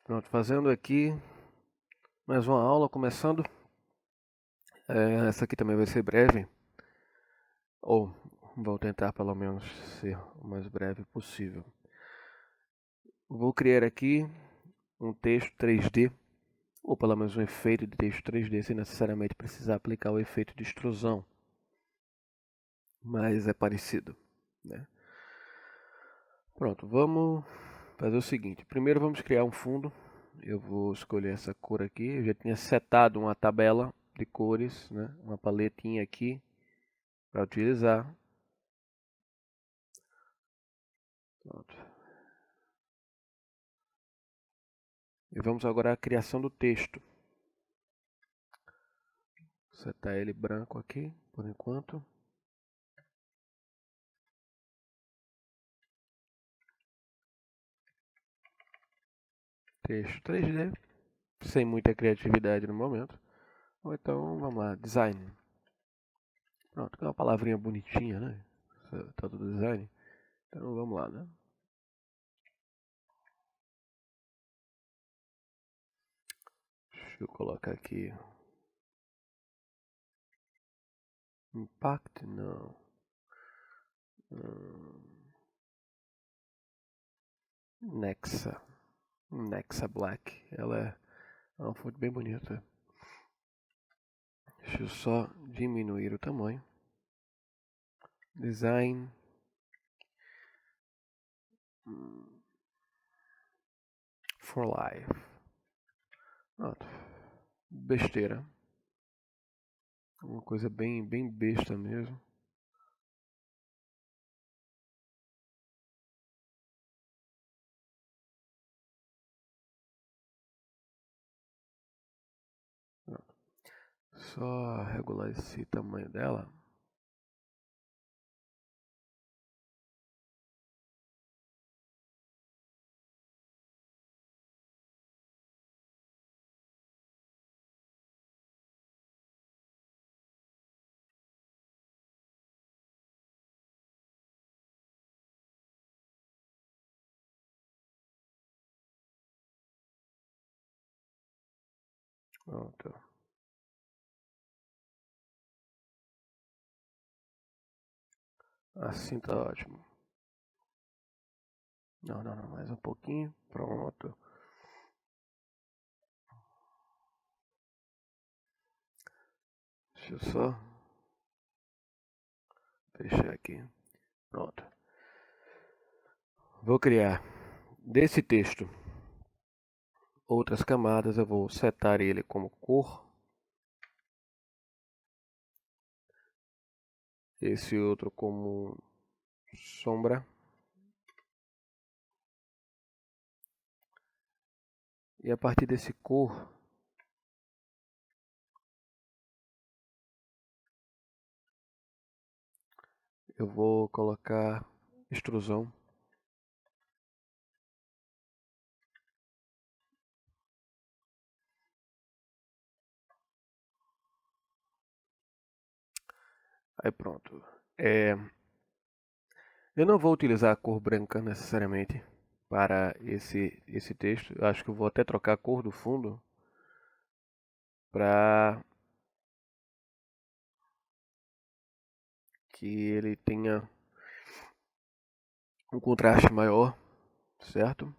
Pronto, fazendo aqui mais uma aula, começando. Essa aqui também vai ser breve, ou vou tentar pelo menos ser o mais breve possível. Vou criar aqui um texto 3D, ou pelo menos um efeito de texto 3D, sem necessariamente precisar aplicar o efeito de extrusão, mas é parecido, né? Pronto, vamos fazer o seguinte. Primeiro vamos criar um fundo. Eu vou escolher essa cor aqui. Eu já tinha setado uma tabela de cores, né? Uma paletinha aqui para utilizar. Pronto. E vamos agora à criação do texto. Vou setar ele branco aqui, por enquanto. Texto 3D, sem muita criatividade no momento. Ou então, vamos lá, design. Pronto, é uma palavrinha bonitinha, né? Tá do design. Então vamos lá, né? Deixa eu colocar aqui. Impact, não. Nexa. Nexa Black. Ela é uma fonte bem bonita. Deixa eu só diminuir o tamanho. Design. For life. Pronto. Besteira. Uma coisa bem besta mesmo. Pronto. Só regular esse tamanho dela. Pronto. Assim tá ótimo. Não, mais um pouquinho. Pronto. Deixa eu só fechar aqui. Pronto. Vou criar desse texto outras camadas. Eu vou setar ele como cor. Esse outro como sombra. E a partir desse cor, eu vou colocar extrusão. Aí pronto. Eu não vou utilizar a cor branca necessariamente para esse texto. Eu acho que eu vou até trocar a cor do fundo para que ele tenha um contraste maior, certo?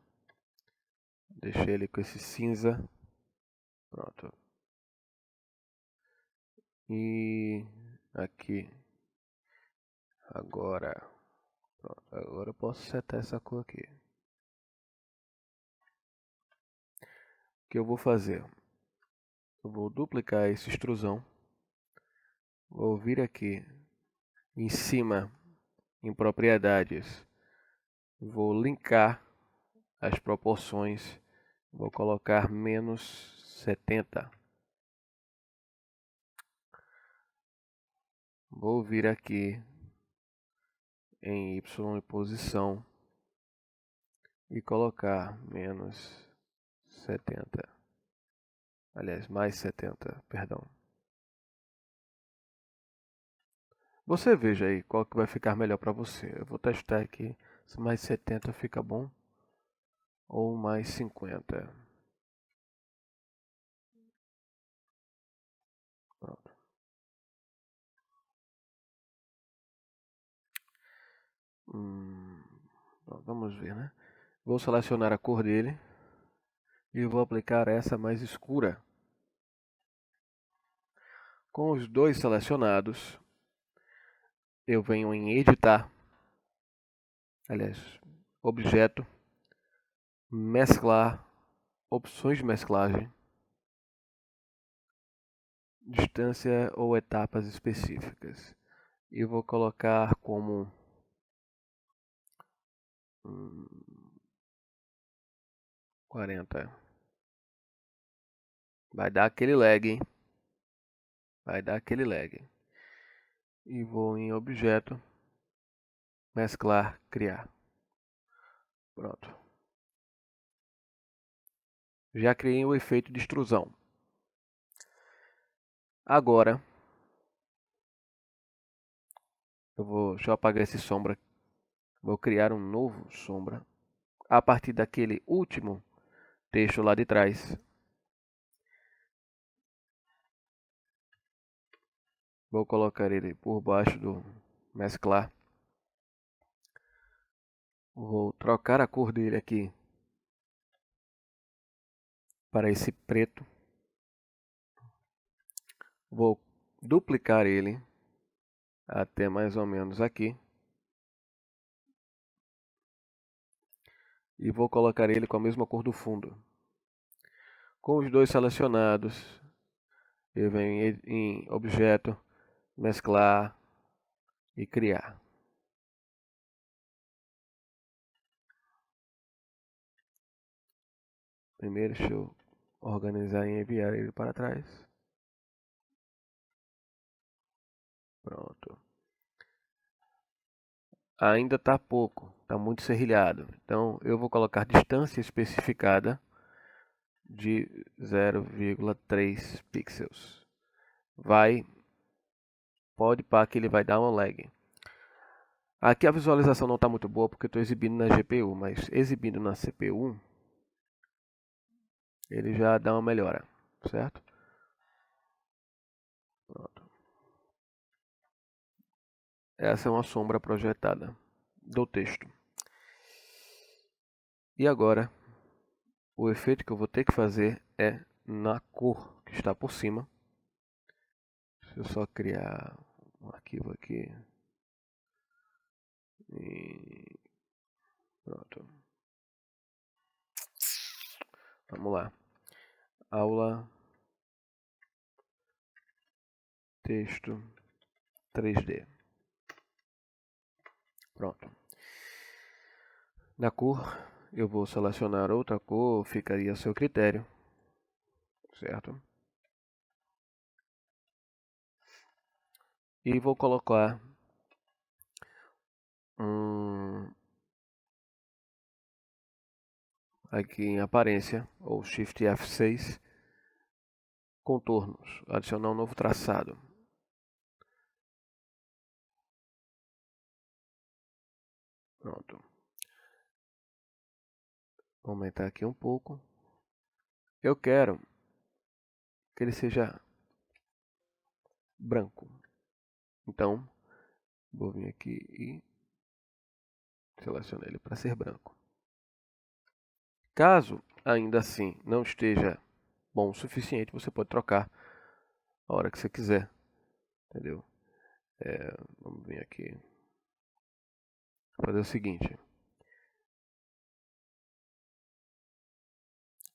Deixei ele com esse cinza. Pronto. E aqui. Agora. Pronto. Agora eu posso setar essa cor aqui. O que eu vou fazer? Eu vou duplicar esse extrusão. Vou vir aqui em cima, em propriedades. Vou linkar as proporções. Vou colocar menos 70. Vou vir aqui em Y em posição e colocar menos 70. Aliás, mais 70, perdão. Você veja aí qual que vai ficar melhor para você. Eu vou testar aqui se mais 70 fica bom ou mais 50. Vamos ver, né? Vou selecionar a cor dele e vou aplicar essa mais escura. Com os dois selecionados, eu venho em editar, aliás, objeto, mesclar, opções de mesclagem, distância ou etapas específicas. E vou colocar como 40. Vai dar aquele lag, hein? Vai dar aquele lag. E vou em objeto, mesclar, criar. Pronto. Já criei o efeito de extrusão. Agora, deixa eu apagar esse sombra. Vou criar um novo sombra a partir daquele último texto lá de trás. Vou colocar ele por baixo do mesclar. Vou trocar a cor dele aqui para esse preto. Vou duplicar ele até mais ou menos aqui. E vou colocar ele com a mesma cor do fundo. Com os dois selecionados, eu venho em objeto, mesclar e criar. Primeiro, deixa eu organizar e enviar ele para trás. Pronto. Ainda está pouco, está muito serrilhado. Então eu vou colocar distância especificada de 0,3 pixels. Pode pá que ele vai dar um lag. Aqui a visualização não está muito boa porque eu estou exibindo na GPU, mas exibindo na CPU ele já dá uma melhora, certo? Pronto. Essa é uma sombra projetada do texto. E agora, o efeito que eu vou ter que fazer é na cor que está por cima. Deixa eu só criar um arquivo aqui. E pronto. Vamos lá. Aula texto 3D. Pronto. Na cor, eu vou selecionar outra cor, ficaria a seu critério, certo? E vou colocar aqui em aparência, ou Shift F6, contornos, adicionar um novo traçado. Pronto. Vou aumentar aqui um pouco. Eu quero que ele seja branco. Então, vou vir aqui e selecionar ele para ser branco. Caso ainda assim não esteja bom o suficiente, você pode trocar a hora que você quiser. Entendeu? Vamos vir aqui. Vou fazer o seguinte.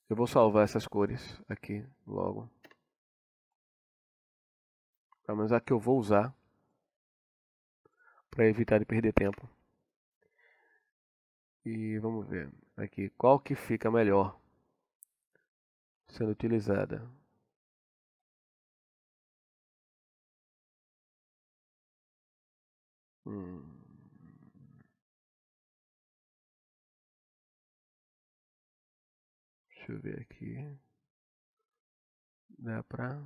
Eu vou salvar essas cores aqui logo. Pelo menos a que eu vou usar. Para evitar de perder tempo. E vamos ver aqui qual que fica melhor sendo utilizada. Deixa eu ver aqui. Dá pra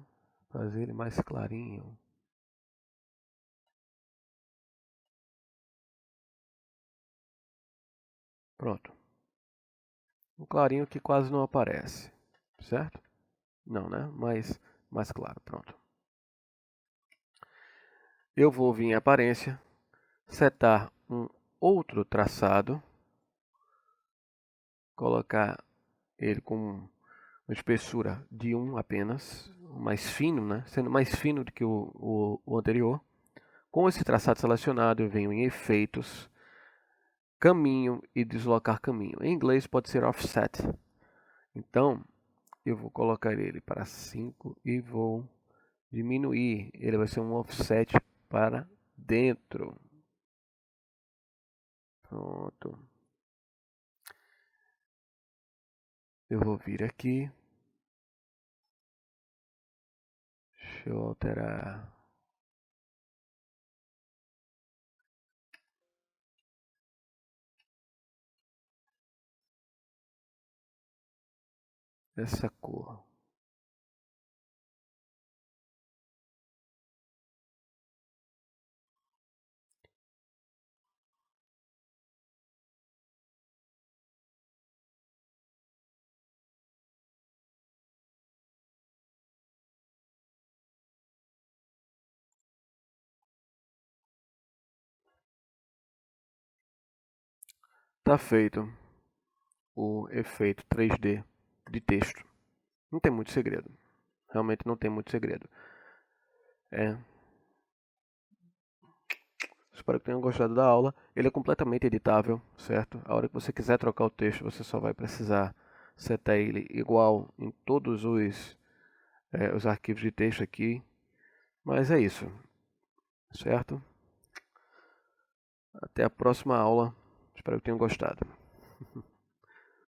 fazer ele mais clarinho. Pronto. Um clarinho que quase não aparece. Certo? Não, né? Mas mais claro. Pronto. Eu vou vir em aparência, setar um outro traçado, colocar ele com uma espessura de 1 apenas, mais fino, né? Sendo mais fino do que o anterior. Com esse traçado selecionado, eu venho em efeitos, caminho e deslocar caminho. Em inglês pode ser offset. Então, eu vou colocar ele para 5 e vou diminuir. Ele vai ser um offset para dentro. Pronto. Eu vou vir aqui. Deixa eu alterar. Essa cor. Tá feito o efeito 3D de texto. Não tem muito segredo. Realmente não tem muito segredo. Espero que tenham gostado da aula. Ele é completamente editável, certo? A hora que você quiser trocar o texto, você só vai precisar setar ele igual em todos os arquivos de texto aqui. Mas é isso, certo? Até a próxima aula. Espero que tenham gostado.